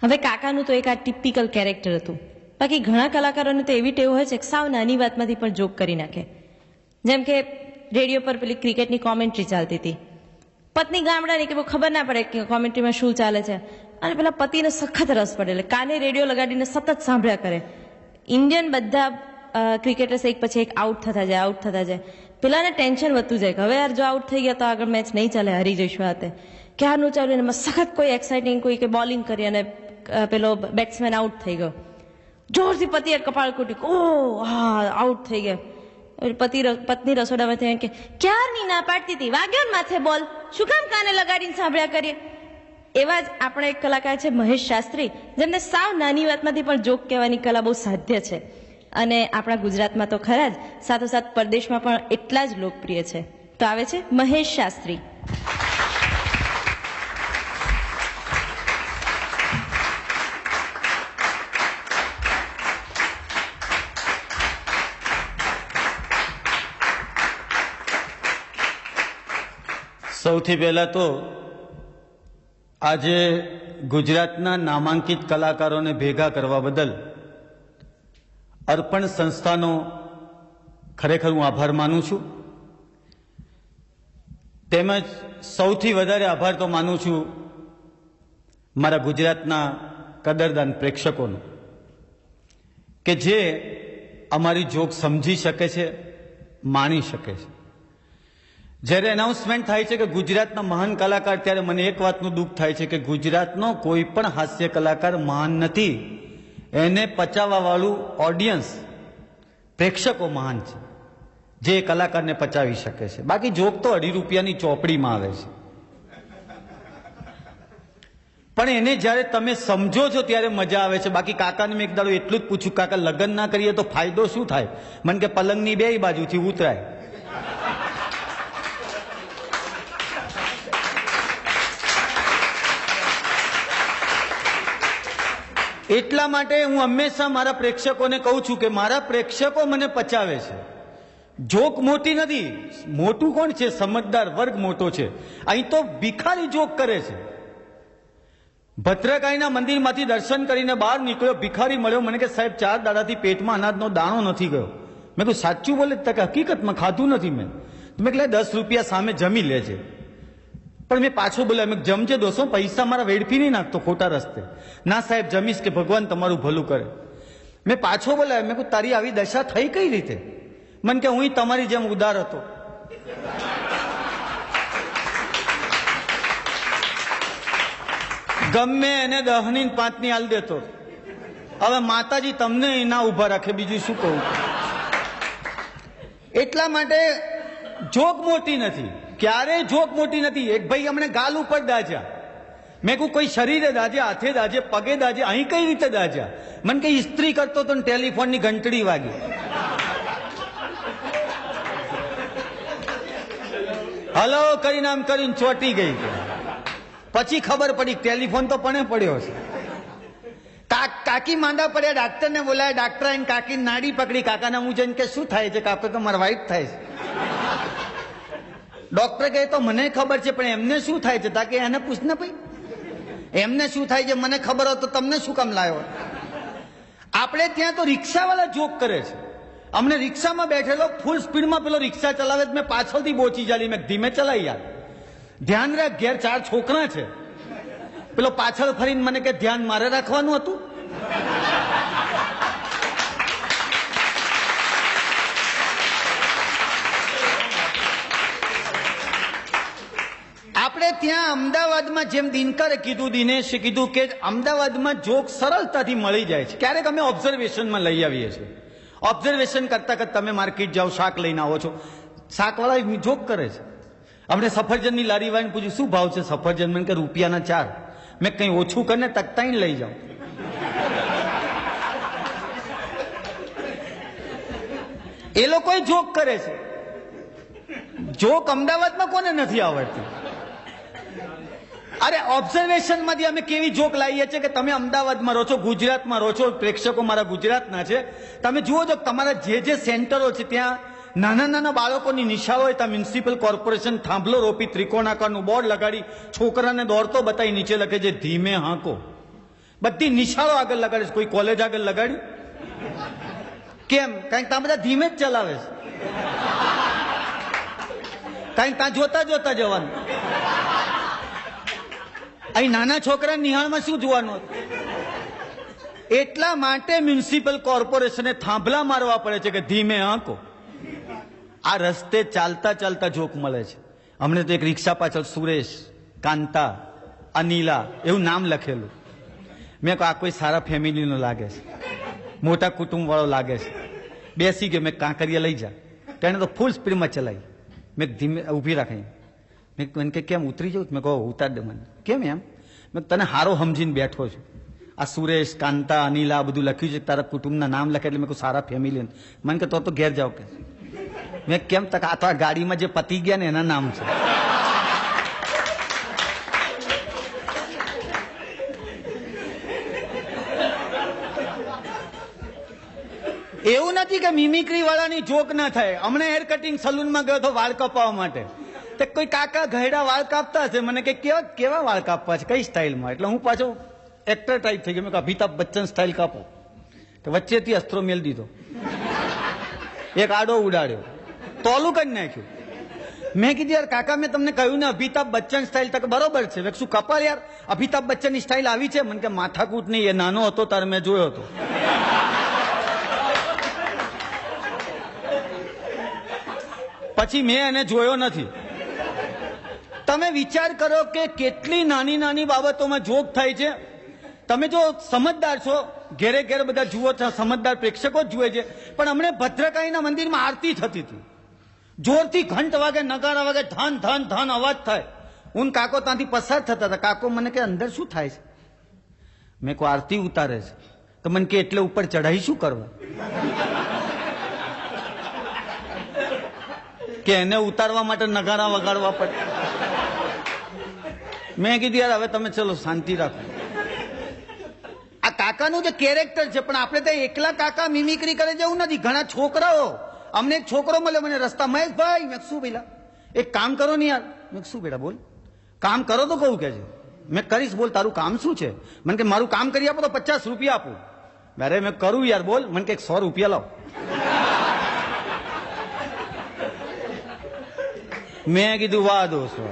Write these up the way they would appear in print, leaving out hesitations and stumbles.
હવે કાકાનું તો એક આ ટિપિકલ કેરેક્ટર હતું. બાકી ઘણા કલાકારોને તો એવી ટેવ હોય છે કે સાવ નાની વાતમાંથી પણ જોક કરી નાખે. જેમ કે રેડિયો પર પેલી ક્રિકેટની કોમેન્ટ્રી ચાલતી હતી. પત્ની ગામડાની કે બહુ ખબર ના પડે કે કોમેન્ટ્રીમાં શું ચાલે છે, અને પેલા પતિને સખત રસ પડે એટલે કાને રેડિયો લગાડીને સતત સાંભળ્યા કરે. ઇન્ડિયન બધા ક્રિકેટર્સ એક પછી એક આઉટ થતા જાય. પેલાને ટેન્શન વધતું જાય કે હવે યાર જો આઉટ થઈ ગયા તો આગળ મેચ નહીં ચાલે, હારી જઈશું. આ તે ક્યારનું ચાલ્યું એમાં સખત કોઈ એક્સાઇટિંગ કોઈ કે બોલિંગ કરી અને પેલો બેટ્સમેન આઉટ થઈ ગયો. જોરથી પતિએ કપાળ કૂટી, ઓ હા આઉટ થઈ ગયા. પત્ની રસોડામાંથી કે ક્યારની ના પાડતી હતી, વાગ્યો ને માથે બોલ, શું કામ કાને લગાડીને સાંભળ્યા કરીએ. એવા જ આપણા એક કલાકાર છે મહેશ શાસ્ત્રી, જેમને સાવ નાની વાતમાંથી પણ જોક કહેવાની કલા બહુ સાધ્ય છે, અને આપણા ગુજરાતમાં તો ખરા જ, સાથોસાથ પરદેશમાં પણ એટલા જ લોકપ્રિય છે. તો આવે છે મહેશ શાસ્ત્રી. સૌથી પહેલા તો આજે ગુજરાતના નામાંકિત કલાકારોને ભેગા કરવા બદલ અર્પણ સંસ્થાનો ખરેખર હું આભાર માનું છું. તેમજ સૌથી વધારે આભાર તો માનું છું મારા ગુજરાતના કદરદાન પ્રેક્ષકોનો, કે જે અમારી જોક સમજી શકે છે, માણી શકે છે. જ્યારે એનાઉન્સમેન્ટ થાય છે કે ગુજરાતના મહાન કલાકાર, ત્યારે મને એક વાતનું દુઃખ થાય છે કે ગુજરાતનો કોઈ પણ હાસ્ય કલાકાર મહાન નથી. એને પચાવવા વાળું ઓડિયન્સ, પ્રેક્ષકો મહાન છે, જે કલાકારને પચાવી શકે છે. બાકી જોક તો 2.5 રૂપિયાની ચોપડીમાં આવે છે, પણ એને જ્યારે તમે સમજો છો ત્યારે મજા આવે છે. બાકી કાકાને મેં એક દાડો એટલું જ પૂછ્યું, કાકા લગ્ન ના કરીએ તો ફાયદો શું થાય? મને કે પલંગની 2 બાજુથી ઉતરાય. એટલા માટે હું હંમેશા મારા પ્રેક્ષકોને કહું છું કે મારા પ્રેક્ષકો મને પચાવે છે. જોક મોટી નથી, મોટું કોણ છે? સમજદાર વર્ગ મોટો છે. અહીં તો ભિખારી જોક કરે છે. ભદ્રકાળીના મંદિરમાંથી દર્શન કરીને બહાર નીકળ્યો, ભિખારી મળ્યો, મને કે સાહેબ 4 દાડાથી પેટમાં અનાજનો દાણો નથી ગયો. મેં કહ્યું સાચું બોલે? કે હકીકતમાં ખાધું નથી મેં. મેં કહ્યું 10 રૂપિયા સામે જમી લેજે. પણ મેં પાછો બોલ્યા, મેં જમજે દોસ્તો, પૈસા મારા વેડફી નહીં નાખતો ખોટા રસ્તે. ના સાહેબ જમીશ, કે ભગવાન તમારું ભલું કરે. મેં પાછો બોલ્યા, મેં કહ્યું તારી આવી દશા થઈ કઈ રીતે? મને કે હું તમારી જેમ ઉદાર હતો. ગમે એને 10ની 5ની હાલ દેતો. હવે માતાજી તમને ના ઉભા રાખે, બીજું શું કહું. એટલા માટે જોક મોટી નથી, ક્યારેય જોક મોટી નથી. એક ભાઈ અમને ગાલ ઉપર દાજ્યા. મેં કહું કોઈ શરીરે દાજે, હાથે દાજે, પગે દાજે, અહીં કઈ રીતે દાજ્યા? મને કે ઇસ્ત્રી કરતો તો ટેલિફોનની ઘંટડી વાગી. હલો કરીને આમ કરીને ચોટી ગઈ. પછી ખબર પડી ટેલિફોન તો પણ પડ્યો છે. કાકી માંદા પડ્યા, ડાક્ટરને બોલાયા, ડાક્ટર આવીને કાકીની નાડી પકડી. કાકાના હું જઈને કે શું થાય છે? કાકો તો મારા વાઈફ થાય છે. ડોક્ટર કહે તો મને ખબર છે, પણ એમને શું થાય છે? તાકે એને પૂછ ને ભાઈ, એમને શું થાય છે મને ખબર હોય તો તમને શું કામ લાવ્યો? આપણે ત્યાં તો રિક્ષાવાળા જોક કરે છે. અમને રિક્ષામાં બેઠેલો ફૂલ સ્પીડમાં પેલો રિક્ષા ચલાવે, મેં પાછળથી બોચી ચાલી. મેં ધીમે ચલાવી યાર, ધ્યાન રાખ, ઘેર 4 છોકરા છે. પેલો પાછળ ફરીને મને કે ધ્યાન મારે રાખવાનું હતું. આપણે ત્યાં અમદાવાદમાં જેમ દિનકરે કીધું, દિનેશે કીધું કે અમદાવાદમાં જોક સરળતાથી મળી જાય છે. ક્યારેક અમે ઓબ્ઝર્વેશનમાં લઈ આવીએ છીએ. ઓબ્ઝર્વેશન કરતા કરતા તમે માર્કેટ જાઓ, શાક લઈને આવો છો, શાકવાળા જોક કરે છે. અમને સફરજનની લારી વાળીને પૂછ્યું શું ભાવ છે સફરજન? મને કે રૂપિયાના 4. મેં કંઈ ઓછું કરીને તકતાઈને લઈ જાઉં. એ લોકો જોક કરે છે. જોક અમદાવાદમાં કોને નથી આવડતી? અરે ઓબ્ઝર્વેશન માંથી અમે કેવી જોક લાવીએ છીએ કે તમે અમદાવાદમાં રહો છો, ગુજરાતમાં રહો છો, પ્રેક્ષકો મારા ગુજરાતના છે. તમે જુઓ છો તમારા જે સેન્ટરો છે ત્યાં નાના નાના બાળકોની નિશાળો હોય, ત્યાં મ્યુનિસિપલ કોર્પોરેશન થાંભલો રોપી ત્રિકોણાકારનું બોર્ડ લગાડી છોકરાને દોડતો બતાવી નીચે લખે છે ધીમે હાંકો. બધી નિશાળો આગળ લગાડે છે, કોઈ કોલેજ આગળ લગાડ્યું કેમ? કારણ કે ત્યાં બધા ધીમે જ ચલાવે છે, કારણ કે ત્યાં જોતા જોતા જવાનું. અહીં નાના છોકરા નિહાળમાં શું જોવાનું? એટલા માટે મ્યુનિસિપલ કોર્પોરેશને થાંભલા મારવા પડે છે કે ધીમે આંકો. આ રસ્તે ચાલતા ચાલતા જોક મળે છે. અમને તો એક રિક્ષા પાછળ સુરેશ, કાંતા, અનિલા એવું નામ લખેલું. મેં કહ્યું આ કોઈ સારા ફેમિલીનો લાગે છે, મોટા કુટુંબ વાળો લાગે છે. બેસી ગયો, મેં કાંકરિયા લઈ જા. તેને તો ફૂલ સ્પીડમાં ચલાવી. મેં ધીમે ઊભી રાખી. મેં એને કે કેમ ઉતરી જાઉં? મેં કહું ઉતાર દે મને. કેમ એમ? મેં તને હારો સમજીને બેઠો છું. આ સુરેશ, કાંતા, અનિલા બધું લખ્યું છે, તારા કુટુંબના નામ લખે એટલે મેં કહું સારા ફેમિલી. મને કે તો ઘેર જાવ કે. મેં કેમ તક આ તો આ ગાડીમાં જે પતી ગયા ને એના નામ છે. એવું નથી કે મિમિક્રી વાળાની જોક ના થાય. હમણાં હેર કટિંગ સલૂનમાં ગયો તો વાળ કપાવવા માટે, તે કોઈ કાકા ઘરડા વાળ કાપતા હશે. મને કે કેવા વાળ કાપવા છે, કઈ સ્ટાઇલમાં? એટલે હું પાછો એક્ટર ટાઈપ થઈ ગયો. મેં અમિતાભ બચ્ચન સ્ટાઇલ કાપો. તો વચ્ચેથી અસ્ત્રો મેલ દીધો, એક આડો ઉડાડ્યો, તોલું કરી નાખ્યું. મેં કીધું યાર કાકા મેં તમને કહ્યું ને અમિતાભ બચ્ચન સ્ટાઇલ. તક બરોબર છે. મેં શું કપાલ યાર, અમિતાભ બચ્ચન ની સ્ટાઇલ આવી છે? મને કે માથાકૂટ નહીં, એ નાનો હતો તારે મેં જોયો હતો. પછી મેં એને જોયો નથી. તમે વિચાર કરો કે કેટલી નાની નાની બાબતોમાં જોક થાય છે. તમે જો સમજદાર છો, ઘેરે ઘેરે બધા જુઓ છો, સમજદાર પ્રેક્ષકો જ જુએ છે. પણ હમણે ભદ્રકાળીના મંદિરમાં આરતી થતી હતી, જોરથી ઘંટ વાગે, નગારા વાગે, ધન ધન ધન અવાજ થાય. હું કાકો ત્યાંથી પસાર થતા હતા. કાકો મને કે અંદર શું થાય છે? મેં કહું આરતી ઉતારે છે. તો મને કે એટલે ઉપર ચઢાઈ શું કરવા? કે એને ઉતારવા માટે નગારા વગાડવા પડે. મેં કીધું યાર હવે તમે ચલો શાંતિ રાખો. આ કાકાનું જે કેરેક્ટર છે, પણ આપણે તો એકલા કાકા મિમિક્રી કરે છે એવું નથી. ઘણા છોકરાઓ, અમને એક છોકરો મળ્યો મને રસ્તા, મહેશભાઈ. મેં શું પેલા એક કામ કરો ને યાર. મેં શું બેટા બોલ? કામ કરો તો કહું કે છે. મેં કરીશ, બોલ તારું કામ શું છે? મને કે મારું કામ કરી આપો તો 50 રૂપિયા આપું. અરે મેં કરું યાર, બોલ. મને કે 100 રૂપિયા લાવ. મેં કીધું વાહ દોસ્તો,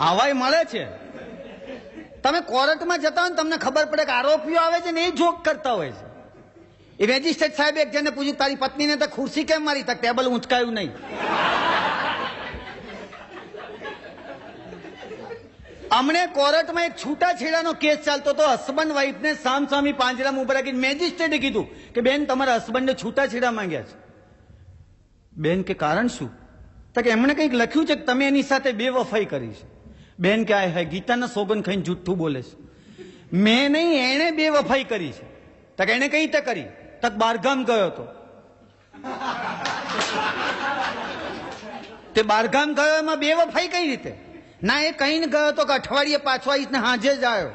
આવાય મળે છે. તમે કોર્ટમાં જતા હોય ને તમને ખબર પડે કે આરોપીઓ આવે છે ને એ જોક કરતા હોય છે. એ મેજિસ્ટ્રેટ સાહેબ એક જણને પૂછ્યું તારી પત્નીને તો ખુરશી કેમ મારી? તક ટેબલ ઊંચકાયું નહીં. અમને કોર્ટમાં એક છૂટાછેડાનો કેસ ચાલતો હતો. હસબન્ડ વાઈફને સામસામી પાંજરામાં ઉભા રાખીને મેજિસ્ટ્રેટે કીધું કે બેન તમારા હસબન્ડને છૂટાછેડા માંગ્યા છે. બેન કે કારણ શું? તો કે એમણે કંઈક લખ્યું છે કે તમે એની સાથે બેવફાઈ કરી છે. બેન કે આ ગીતાના સોગન ખાઈને જુઠ્ઠું બોલે છે. મેં નહીં, એણે બેવફાઈ કરી છે. તક એને કઈ રીતે કરી? તક બારગામ ગયો હતો. તે બારગામ ગયો એમાં બેવફાઈ કઈ રીતે? ના એ કહીને ગયો હતો કે અઠવાડિયે પાછો આવીશ ને હાજે જ આવ્યો.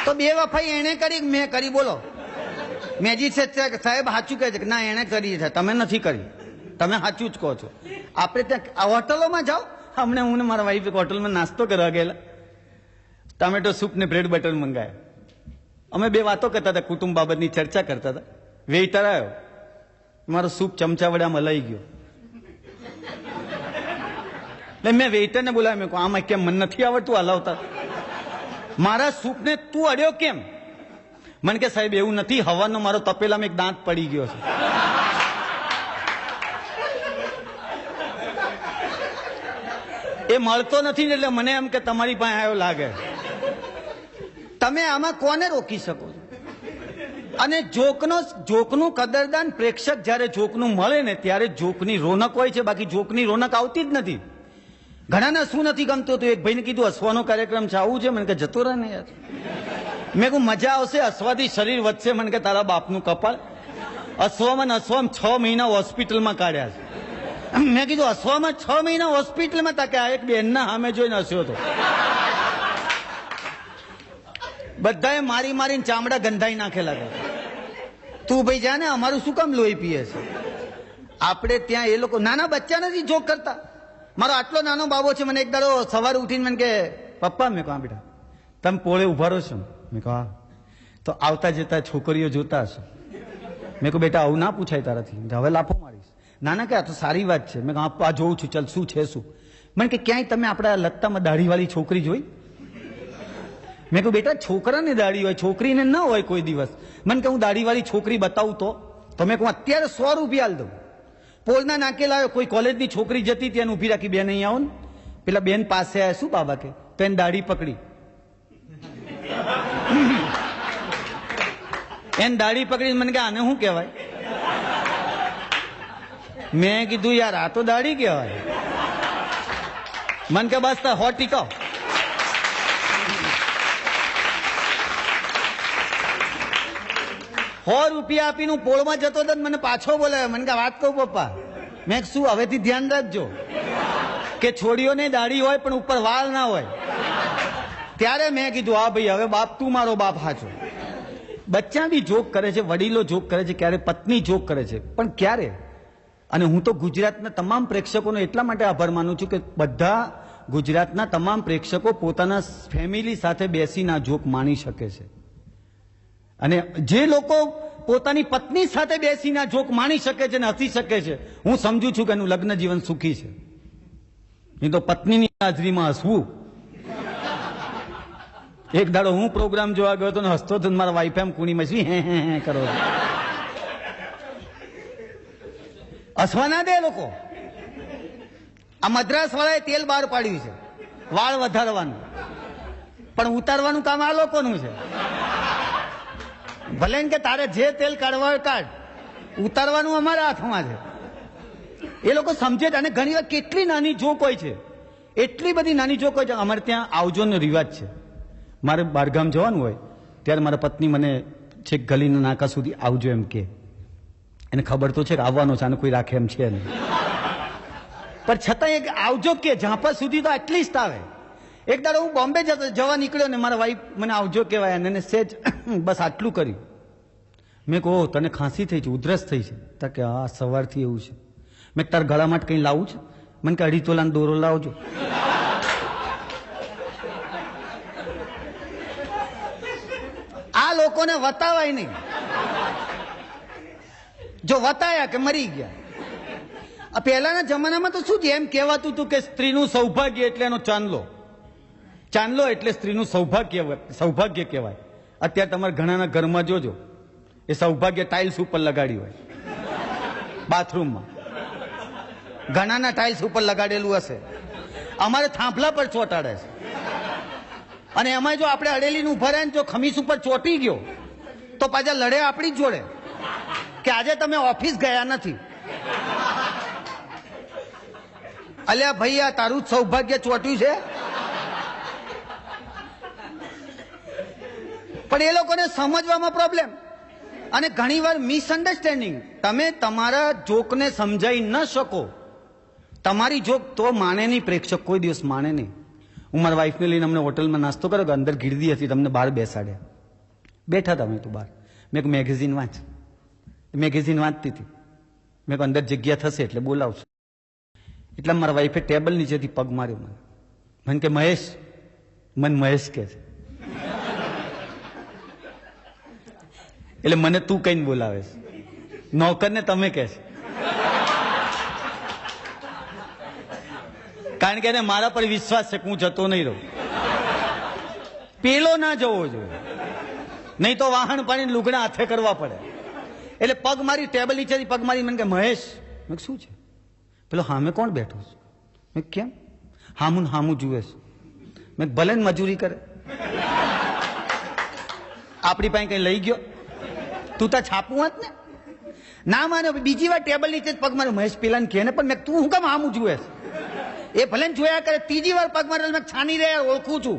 તો બેવફાઈ એને કરી મેં કરી? બોલો. મેજિસ્ટ્રેટ સાહેબ સાચું કહે છે કે ના એને કરી છે, તમે નથી કરી, તમે સાચું જ કહો છો. આપણે ત્યાં હોટલોમાં જાઓ. હમણે હું ને મારા વાઈફ હોટલમાં નાસ્તો કરવા ગયેલા, ટમેટો સૂપ ને બ્રેડ બટર મંગાયા. અમે બે વાતો કરતા હતા, કુટુંબ બાબતની ચર્ચા કરતા હતા. વેઇટર આવ્યો, મારો સૂપ ચમચા વડે આમાં લઈ ગયો. એટલે મેં વેઇટરને બોલાવ્યો. મેં કહું આમાં કેમ મને નથી આવડતું હલાવતા, મારા સૂપને તું અડ્યો કેમ? મને કે સાહેબ એવું નથી, હવાનો મારો તપેલામાં એક દાંત પડી ગયો છે. એ મળતો નથી એટલે મને એમ કે તમારી પાસે આવ્યો લાગે. તમે આમાં કોને રોકી શકો છો? અને જોકનું કદરદાન પ્રેક્ષક જયારે જોકનું મળે ને ત્યારે જોકની રોનક હોય છે, બાકી જોકની રોનક આવતી જ નથી. ઘણાને શું નથી ગમતું હતું? એક ભાઈને કીધું હસવાનો કાર્યક્રમ છે, આવું છે? મને કે જતો રહે ને યાર. મેં કહું મજા આવશે, હસવાથી શરીર વધશે. મને કે તારા બાપનું કપાળ, હસવામાં 6 મહિના હોસ્પિટલમાં કાઢ્યા છે. મેં કીધું હસવામાં 6 મહિના હોસ્પિટલમાં? તા કે આ એક બેનના સામે જોઈને હસ્યો હતો. બધાએ મારી મારીને ચામડા ગંધાઈ નાખેલા હતા. તું ભાઈ જા ને, અમારું શું કામ લોહી પીએ છે? આપણે ત્યાં એ લોકો નાના બચ્ચા નથી જોક કરતા. મારો આટલો નાનો બાબો છે, મને એક દાડો સવારે ઉઠીને મને કે પપ્પા, મેં કહા બેટા તમે પોળે ઉભા રહો છો? મેં કહા તો આવતા જતા છોકરીઓ જોતા હશો. મેં કહું બેટા આવું ના પૂછાય તારાથી, હવે લાફો મારીશ. નાના કે આ તો સારી વાત છે. મેં કહા આ જોઉં છું, ચાલ શું છે શું. મને કે ક્યાંય તમે આપણા લત્તામાં દાઢીવાળી છોકરી જોઈ? મેં કહું બેટા છોકરાને દાઢી હોય, છોકરીને ન હોય કોઈ દિવસ. મને કે હું દાઢીવાળી છોકરી બતાવું તો મેં કહું અત્યારે 100 રૂપિયા આલ દઉં. પોલના નાકે લાવ્યો, કોઈ કોલેજની છોકરી જતી ત્યાં ઉભી રાખી, બેન અહીં આવો ને. પેલા બેન પાસે આવ્યા, શું બાબા કે? તો એને દાઢી પકડી, એને દાઢી પકડી. મને કે આને શું કહેવાય? મેં કીધું યાર આ તો દાઢી કહેવાય. મને કે બસ હો ટીકો. ₹100 આપીને હું પોળમાં જતો હતો, મને પાછો બોલાવ્યો. મને કે વાત કહું પપ્પા. મેં શું હવેથી ધ્યાન રાખજો કે છોડીઓને દાઢી હોય પણ ઉપર વાળ ના હોય. ત્યારે મેં કીધું હા ભાઈ હવે બાપ તું મારો બાપ સાચો. બચ્ચા બી જોક કરે છે, વડીલો જોક કરે છે, ક્યારે પત્ની જોક કરે છે, પણ ક્યારે. અને હું તો ગુજરાતના તમામ પ્રેક્ષકોનો એટલા માટે આભાર માનું છું કે બધા ગુજરાતના તમામ પ્રેક્ષકો પોતાના ફેમિલી સાથે બેસીને આ જોક માણી શકે છે. અને જે લોકો પોતાની પત્ની સાથે બેસીને આ જોક માણી શકે છે ને હસી શકે છે, હું સમજુ છું કે એનું લગ્ન જીવન સુખી છે. નહીં તો પત્નીની હાજરીમાં હસવું. એક દાડો હું પ્રોગ્રામ જોવા ગયો હતો ને હસતો હતો, મારા વાઈફ એમ કુણી મસી હે કરો. હસવા ના દે લોકો. આ મદ્રાસ વાળાએ તેલ બહાર પાડ્યું છે વાળ વધારવાનું, પણ ઉતારવાનું કામ આ લોકોનું છે. ભલે કે તારે જે તેલ કાઢવા હોય કાઢ, ઉતારવાનું અમારા હાથમાં છે. એ લોકો સમજે. અને ઘણી વાર કેટલી નાની જોક હોય છે, એટલી બધી નાની જોક હોય છે. અમારે ત્યાં આવજોનો રિવાજ છે. મારે બહારગામ જવાનું હોય ત્યારે મારા પત્ની મને છેક ગલીના નાકા સુધી આવજો એમ કે. એને ખબર તો છે કે આવવાનો છે, આને કોઈ રાખે એમ છે નહીં, પણ છતાં એક આવજો કે ઝાંપા સુધી તો એટલીસ્ટ આવે. એક દાડો હું બોમ્બે જવા નીકળ્યો ને મારા વાઈફ મને આવજો કહેવાય, અને સેજ બસ આટલું કર્યું. મેં કહો તને ખાંસી થઈ છે, ઉધરસ થઈ છે? તા કે હા સવારથી એવું છે. મેં તારા ગળા માટે કંઈ લાવું છે? મને કે 2.5 તોલાનો દોરો લાવજો. આ લોકોને વતાવાય નહીં. જો વતાયા કે મરી ગયા. પહેલાના જમાનામાં તો શું છે, એમ કહેવાતું હતું કે સ્ત્રીનું સૌભાગ્ય એટલે એનો ચાંદલો. ચાંદલો એટલે સ્ત્રીનું સૌભાગ્ય કહેવાય. અત્યારે તમારા ઘણાના ઘરમાં જોજો, એ સૌભાગ્ય ટાઇલ્સ ઉપર લગાડી હોય, બાથરૂમમાં ઘણાના ટાઇલ્સ ઉપર લગાડેલું હશે. અમારે થાંભલા પર ચોંટાડે છે. અને એમાં જો આપણે અડેલીનું ઉભા રહે ને જો ખમીસ ઉપર ચોંટી ગયો તો પાછા લડે આપણી જ જોડે કે આજે તમે ઓફિસ ગયા નથી. અલ્યા ભાઈ આ તારું જ સૌભાગ્ય ચોટ્યું છે. પણ એ લોકોને સમજવામાં પ્રોબ્લેમ, અને ઘણીવાર મિસઅન્ડરસ્ટેન્ડિંગ. તમે તમારા જોકને સમજાઈ ન શકો. તમારી જોક તો માને નહીં પ્રેક્ષક, કોઈ દિવસ માને નહીં. હું મારા વાઈફને લઈને અમને હોટલમાં નાસ્તો કર્યો, અંદર ગીરદી હતી, તમને બહાર બેસાડ્યા. બેઠા હતા અમે તો બહાર. મેં કહ્યું મેગેઝિન વાંચ. મેગેઝિન વાંચતી હતી. મેં કહ્યું અંદર જગ્યા થશે એટલે બોલાવશું. એટલે મારા વાઈફે ટેબલ નીચેથી પગ માર્યો મને. મને કે મહેશ, મને મહેશ કે છે. એટલે મને તું કઈને બોલાવે છે, નોકરને તમે કે છે. કારણ કે એને મારા પર વિશ્વાસ છે કે હું જતો નહીં રહું. પેલો ના જવો જોઈએ, નહીં તો વાહન પાડીને લુગડા હાથે કરવા પડે. એટલે પગ મારી, ટેબલ નીચેથી પગ મારી. મને કે મહેશ. મેં શું છે? પેલો હામે કોણ બેઠો છે? મેં કેમ? હામું હામું જુએ છે. મેં ભલે ને મજૂરી કરે, આપણી પાસે કઈ લઈ ગયો? તું તો છાપું હોત ને. ના માને. બીજી વાર ટેબલ નીચે પગ માર્યો. મહેશ પેલાને કહે ને, પણ મેં તું હું કેમ હામું જુએ છે? એ ભલે જોયા કરે. ત્રીજી વાર પગ મારેલ. મેં છાની રહ્યા ઓળખું છું.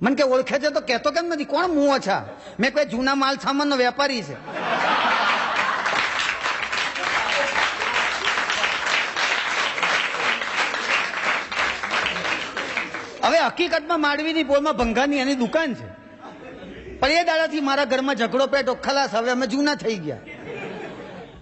મને કે ઓળખે છે તો કહેતો કેમ નથી? કોણ મું ઓછા? મેં કોઈ જૂના માલ સામાનનો વેપારી છે. હવે હકીકતમાં માંડવીની પોળમાં ભંગારની એની દુકાન છે, પણ એ દાડાથી મારા ઘરમાં ઝઘડો પેટો ખલાસ. હવે અમે જૂના થઈ ગયા.